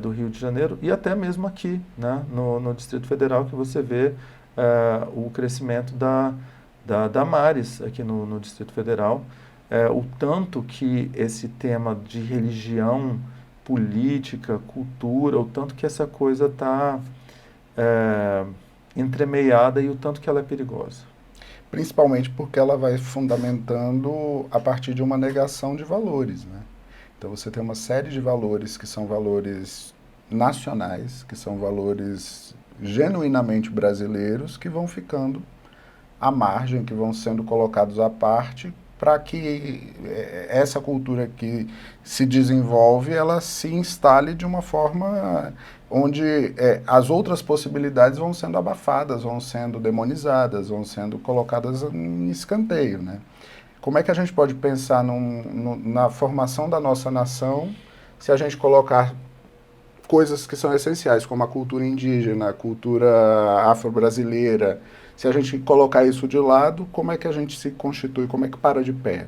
do Rio de Janeiro e até mesmo aqui, né, no Distrito Federal, que você vê o crescimento da Damares aqui no Distrito Federal, o tanto que esse tema de religião, política, cultura, o tanto que essa coisa está entremeada e o tanto que ela é perigosa. Principalmente porque ela vai fundamentando a partir de uma negação de valores, né? Então você tem uma série de valores que são valores nacionais, que são valores genuinamente brasileiros, que vão ficando à margem, que vão sendo colocados à parte, para que essa cultura que se desenvolve, ela se instale de uma forma onde as outras possibilidades vão sendo abafadas, vão sendo demonizadas, vão sendo colocadas em escanteio, né? Como é que a gente pode pensar na formação da nossa nação se a gente colocar coisas que são essenciais, como a cultura indígena, a cultura afro-brasileira? Se a gente colocar isso de lado, como é que a gente se constitui, como é que para de pé?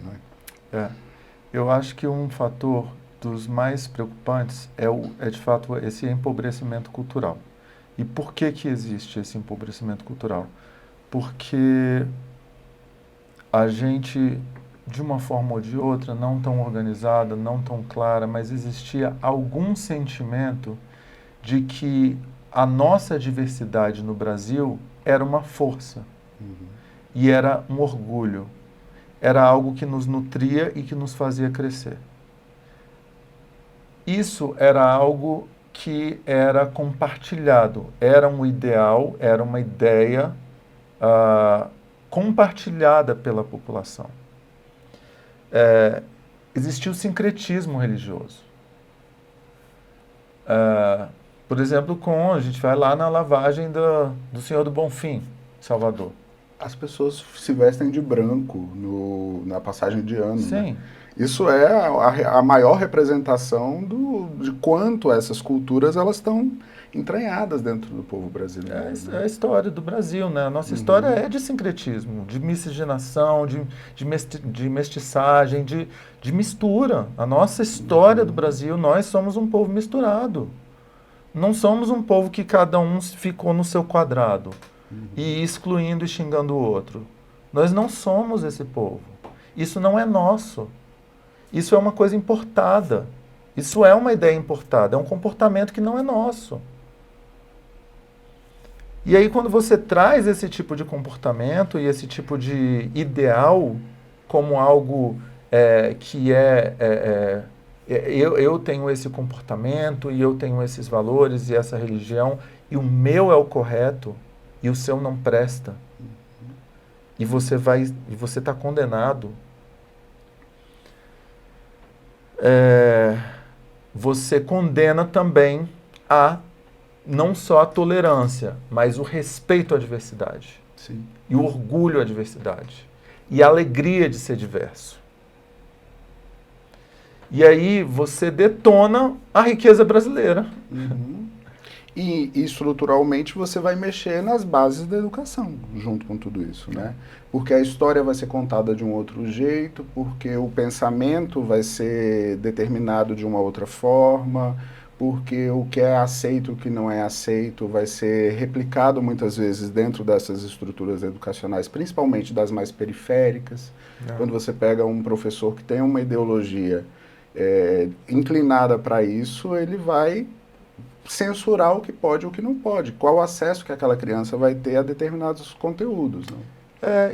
Né? Eu acho que um fator dos mais preocupantes é de fato esse empobrecimento cultural. E por que existe esse empobrecimento cultural? Porque a gente, de uma forma ou de outra, não tão organizada, não tão clara, mas existia algum sentimento de que a nossa diversidade no Brasil era uma força e era um orgulho, era algo que nos nutria e que nos fazia crescer. isso era algo que era compartilhado, era um ideal, era uma ideia compartilhada pela população. Existia o sincretismo religioso. Por exemplo, a gente vai lá na lavagem do Senhor do Bonfim, Salvador. As pessoas se vestem de branco na passagem de ano. Sim. Né? Isso é a maior representação de quanto essas culturas elas estão entranhadas dentro do povo brasileiro. É a história do Brasil, né? A nossa história é de sincretismo, de miscigenação, de mestiçagem, de mistura. A nossa história do Brasil, nós somos um povo misturado. Não somos um povo que cada um ficou no seu quadrado e excluindo e xingando o outro. Nós não somos esse povo. Isso não é nosso. Isso é uma coisa importada. Isso é uma ideia importada. É um comportamento que não é nosso. E aí, quando você traz esse tipo de comportamento e esse tipo de ideal como algo que eu tenho esse comportamento e eu tenho esses valores e essa religião e o meu é o correto e o seu não presta e você está condenado, você condena também não só a tolerância, mas o respeito à diversidade. Sim. E o orgulho à diversidade. E a alegria de ser diverso. E aí você detona a riqueza brasileira. E estruturalmente você vai mexer nas bases da educação, junto com tudo isso, né? Porque a história vai ser contada de um outro jeito, porque o pensamento vai ser determinado de uma outra forma, porque o que é aceito, o que não é aceito, vai ser replicado muitas vezes dentro dessas estruturas educacionais, principalmente das mais periféricas. Quando você pega um professor que tem uma ideologia inclinada para isso, ele vai censurar o que pode e o que não pode. Qual o acesso que aquela criança vai ter a determinados conteúdos. Né?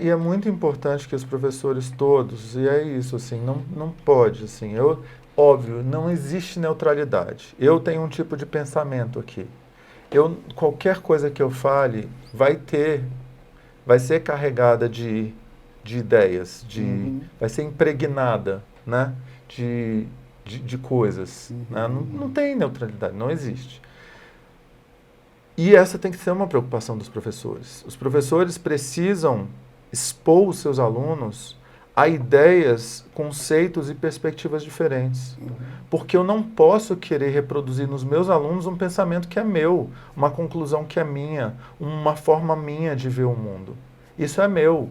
E é muito importante que os professores todos, e é isso, assim, não pode, assim, óbvio, não existe neutralidade. Eu tenho um tipo de pensamento aqui. Qualquer coisa que eu fale vai ser carregada de ideias, vai ser impregnada, né, de coisas. Né? Não tem neutralidade, não existe. E essa tem que ser uma preocupação dos professores. Os professores precisam expor os seus alunos a ideias, conceitos e perspectivas diferentes. Porque eu não posso querer reproduzir nos meus alunos um pensamento que é meu, uma conclusão que é minha, uma forma minha de ver o mundo. Isso é meu.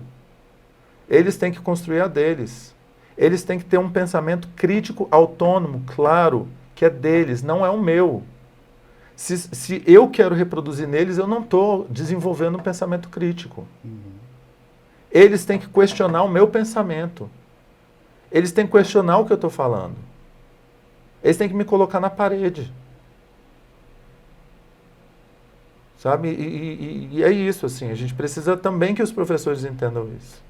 Eles têm que construir a deles. Eles têm que ter um pensamento crítico, autônomo, claro, que é deles, não é o meu. Se eu quero reproduzir neles, eu não estou desenvolvendo um pensamento crítico. Eles têm que questionar o meu pensamento. Eles têm que questionar o que eu estou falando. Eles têm que me colocar na parede. Sabe? E é isso, assim. A gente precisa também que os professores entendam isso.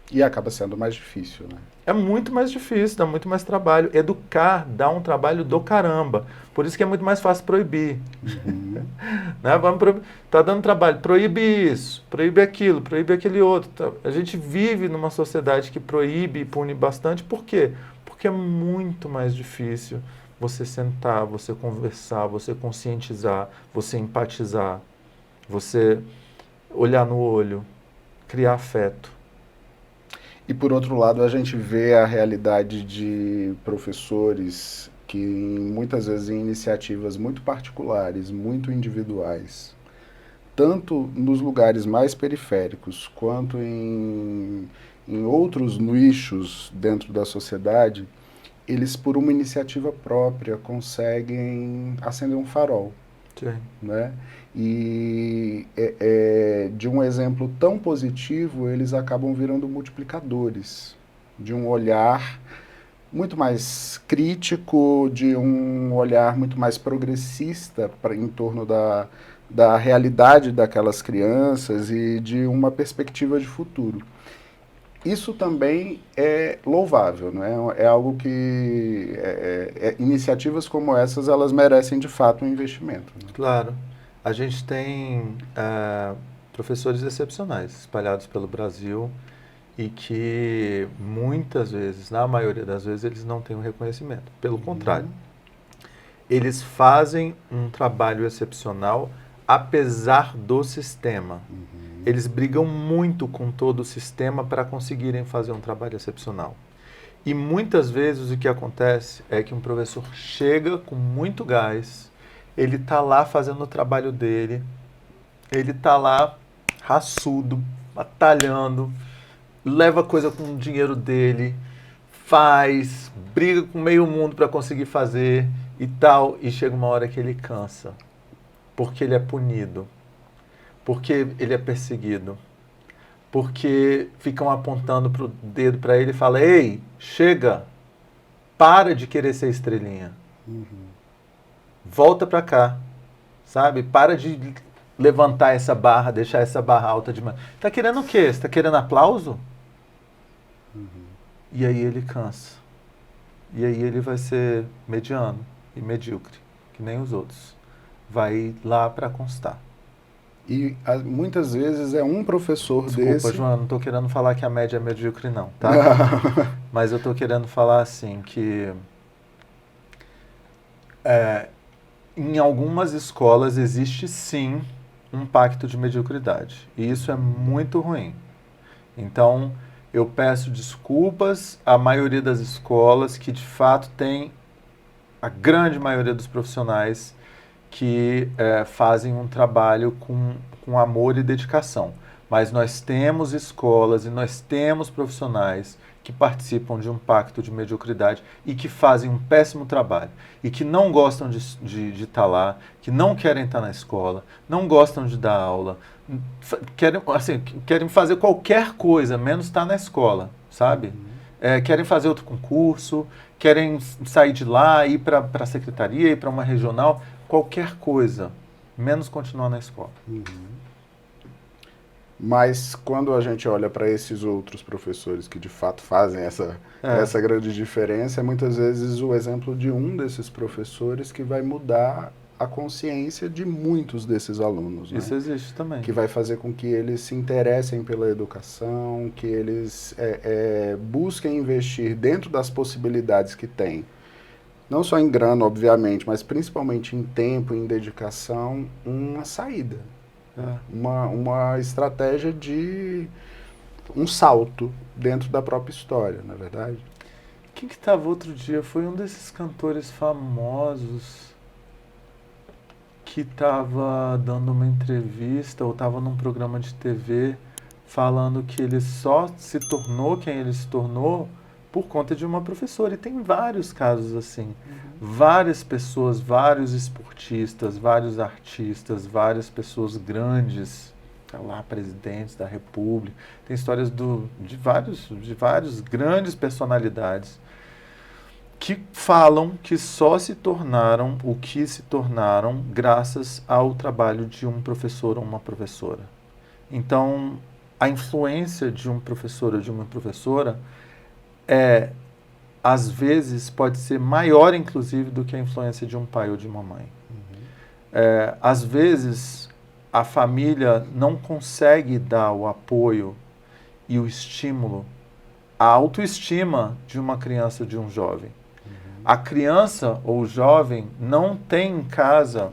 E acaba sendo mais difícil, né? É muito mais difícil, dá muito mais trabalho. Educar dá um trabalho do caramba. Por isso que é muito mais fácil proibir. Né? Tá dando trabalho, proíbe isso, proíbe aquilo, proíbe aquele outro. A gente vive numa sociedade que proíbe e pune bastante. Por quê? Porque é muito mais difícil você sentar, você conversar, você conscientizar, você empatizar, você olhar no olho, criar afeto. E, por outro lado, a gente vê a realidade de professores que, muitas vezes, em iniciativas muito particulares, muito individuais, tanto nos lugares mais periféricos, quanto em outros nichos dentro da sociedade, eles, por uma iniciativa própria, conseguem acender um farol. Sim. Né? E de um exemplo tão positivo, eles acabam virando multiplicadores de um olhar muito mais crítico, de um olhar muito mais progressista em torno da realidade daquelas crianças e de uma perspectiva de futuro. isso também é louvável, não é? É algo que iniciativas como essas elas merecem de fato um investimento. Né? Claro. A gente tem professores excepcionais espalhados pelo Brasil e que muitas vezes, na maioria das vezes, eles não têm o reconhecimento. Pelo contrário, eles fazem um trabalho excepcional apesar do sistema. Eles brigam muito com todo o sistema para conseguirem fazer um trabalho excepcional. E muitas vezes o que acontece é que um professor chega com muito gás, ele está lá fazendo o trabalho dele, ele está lá raçudo, batalhando, leva coisa com o dinheiro dele, faz, briga com meio mundo para conseguir fazer e tal, e chega uma hora que ele cansa, porque ele é punido, porque ele é perseguido, porque ficam apontando o dedo para ele e falam: ei, chega, para de querer ser estrelinha, volta para cá, sabe? Para de levantar essa barra, deixar essa barra alta demais. Tá querendo o quê? Você tá querendo aplauso? E aí ele cansa. E aí ele vai ser mediano e medíocre, que nem os outros. Vai lá para constar. E muitas vezes é um professor Desculpa, desse... João, não estou querendo falar que a média é medíocre não, tá? Mas eu estou querendo falar assim que em algumas escolas existe sim um pacto de mediocridade. E isso é muito ruim. Então, eu peço desculpas à maioria das escolas que de fato tem a grande maioria dos profissionais que fazem um trabalho com amor e dedicação. Mas nós temos escolas e nós temos profissionais que participam de um pacto de mediocridade e que fazem um péssimo trabalho. E que não gostam de estar lá, que não querem estar na escola, não gostam de dar aula, querem fazer qualquer coisa, menos estar na escola, sabe? Querem fazer outro concurso, querem sair de lá, ir para a secretaria, ir para uma regional, qualquer coisa, menos continuar na escola. Mas quando a gente olha para esses outros professores que de fato fazem essa grande diferença, é muitas vezes o exemplo de um desses professores que vai mudar a consciência de muitos desses alunos. Né? Isso existe também. Que vai fazer com que eles se interessem pela educação, que eles busquem investir dentro das possibilidades que têm. Não só em grana, obviamente, mas principalmente em tempo, em dedicação, uma saída. Uma estratégia de um salto dentro da própria história, na verdade. Quem que estava outro dia? Foi um desses cantores famosos que estava dando uma entrevista ou estava num programa de TV falando que ele só se tornou quem ele se tornou por conta de uma professora. E tem vários casos assim. Várias pessoas, vários esportistas, vários artistas, várias pessoas grandes, lá, presidentes da República. Tem histórias de vários grandes personalidades que falam que só se tornaram o que se tornaram graças ao trabalho de um professor ou uma professora. Então, a influência de um professor ou de uma professora às vezes pode ser maior, inclusive, do que a influência de um pai ou de uma mãe. Às vezes, a família não consegue dar o apoio e o estímulo, a autoestima de uma criança ou de um jovem. A criança ou o jovem não tem em casa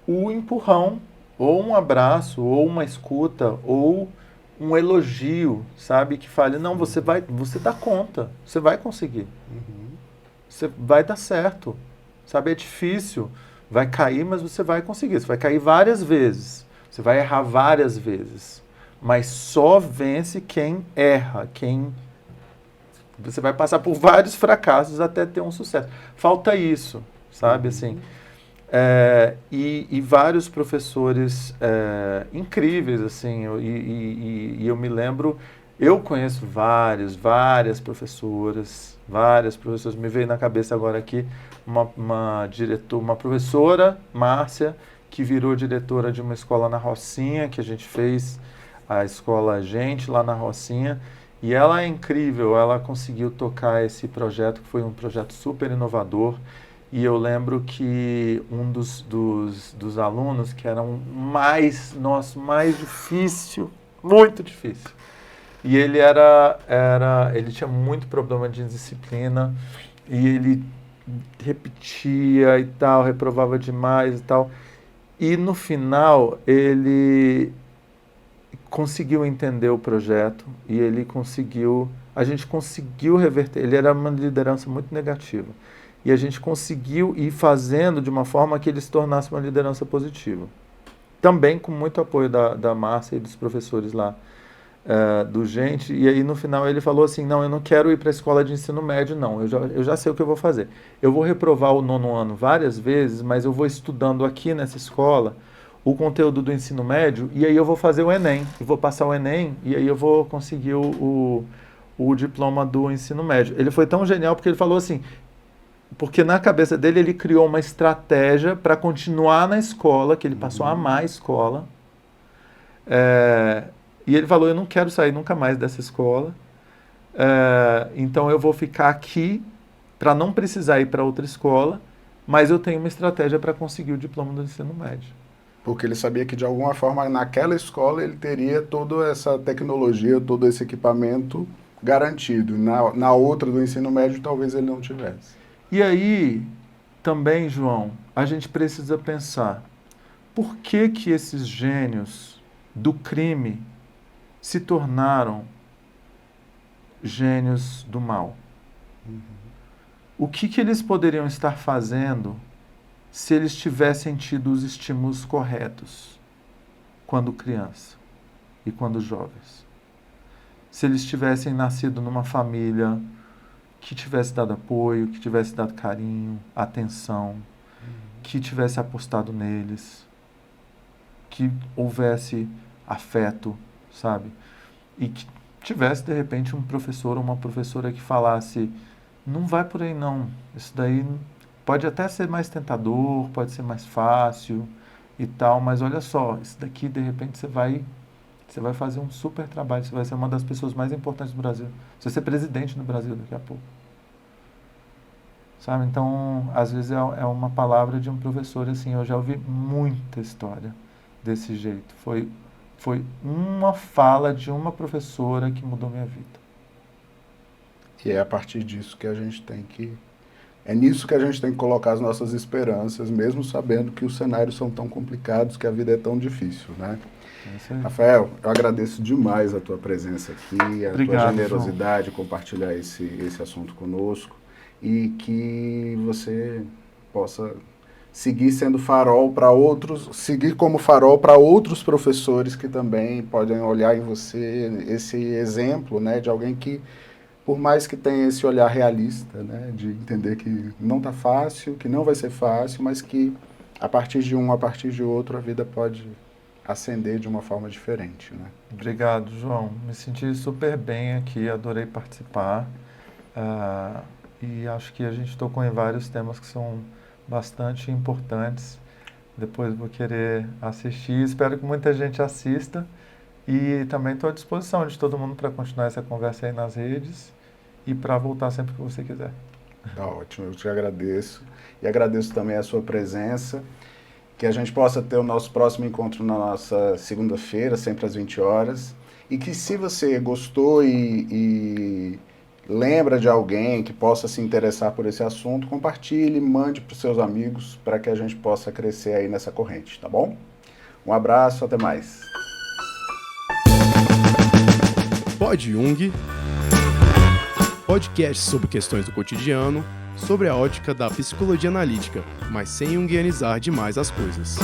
o empurrão, ou um abraço, ou uma escuta, ou um elogio, sabe? Que fale, não, você dá conta, você vai conseguir. Você vai dar certo, sabe? É difícil, vai cair, mas você vai conseguir. Você vai cair várias vezes, você vai errar várias vezes, mas só vence quem erra, você vai passar por vários fracassos até ter um sucesso. Falta isso, sabe? Assim, e vários professores incríveis, assim, e eu me lembro, eu conheço várias professoras, me veio na cabeça agora aqui uma professora, Márcia, que virou diretora de uma escola na Rocinha, que a gente fez a escola Gente, lá na Rocinha, e ela é incrível, ela conseguiu tocar esse projeto, que foi um projeto super inovador, e eu lembro que um dos alunos, que era mais difícil, muito difícil, e ele ele tinha muito problema de indisciplina, e ele repetia e tal, reprovava demais e tal. E no final ele conseguiu entender o projeto e a gente conseguiu reverter, ele era uma liderança muito negativa. E a gente conseguiu ir fazendo de uma forma que ele se tornasse uma liderança positiva. Também com muito apoio da Márcia e dos professores lá. Do Gente, e aí no final ele falou assim, não, eu não quero ir para a escola de ensino médio, não, eu já sei o que eu vou fazer. Eu vou reprovar o 9º ano várias vezes, mas eu vou estudando aqui nessa escola o conteúdo do ensino médio, e aí eu vou fazer o Enem, e vou passar o Enem, e aí eu vou conseguir o diploma do ensino médio. Ele foi tão genial porque ele falou assim, porque na cabeça dele ele criou uma estratégia para continuar na escola, que ele passou a amar a escola, e ele falou, eu não quero sair nunca mais dessa escola, então eu vou ficar aqui para não precisar ir para outra escola, mas eu tenho uma estratégia para conseguir o diploma do ensino médio. Porque ele sabia que de alguma forma naquela escola ele teria toda essa tecnologia, todo esse equipamento garantido. Na outra do ensino médio talvez ele não tivesse. E aí, também, João, a gente precisa pensar, por que esses gênios do crime se tornaram gênios do mal? O que eles poderiam estar fazendo se eles tivessem tido os estímulos corretos quando criança e quando jovens? Se eles tivessem nascido numa família que tivesse dado apoio, que tivesse dado carinho, atenção, que tivesse apostado neles, que houvesse afeto, sabe? E que tivesse, de repente, um professor ou uma professora que falasse, não vai por aí não, isso daí pode até ser mais tentador, pode ser mais fácil e tal, mas olha só, isso daqui, de repente, você vai fazer um super trabalho, você vai ser uma das pessoas mais importantes do Brasil, você vai ser presidente no Brasil daqui a pouco. Sabe? Então, às vezes é uma palavra de um professor, assim, eu já ouvi muita história desse jeito. Foi uma fala de uma professora que mudou minha vida. E é a partir disso que a gente tem que... É nisso que a gente tem que colocar as nossas esperanças, mesmo sabendo que os cenários são tão complicados, que a vida é tão difícil, né? É isso aí. Rafael, eu agradeço demais a tua presença aqui, a tua generosidade, João, compartilhar esse assunto conosco, e que você possa seguir sendo farol para outros, seguir como farol para outros professores que também podem olhar em você esse exemplo, né, de alguém que, por mais que tenha esse olhar realista, né, de entender que não está fácil, que não vai ser fácil, mas que a partir de um, a partir de outro, a vida pode ascender de uma forma diferente, né? Obrigado, João. Me senti super bem aqui, adorei participar. E acho que a gente tocou em vários temas que são bastante importantes. Depois vou querer assistir. Espero que muita gente assista. E também estou à disposição de todo mundo para continuar essa conversa aí nas redes e para voltar sempre que você quiser. Tá ótimo, eu te agradeço. E agradeço também a sua presença. Que a gente possa ter o nosso próximo encontro na nossa segunda-feira, sempre às 20 horas. E que se você gostou e lembra de alguém que possa se interessar por esse assunto, compartilhe, mande para os seus amigos para que a gente possa crescer aí nessa corrente, tá bom? Um abraço, até mais. Pod Jung, podcast sobre questões do cotidiano, sobre a ótica da psicologia analítica, mas sem junguianizar demais as coisas.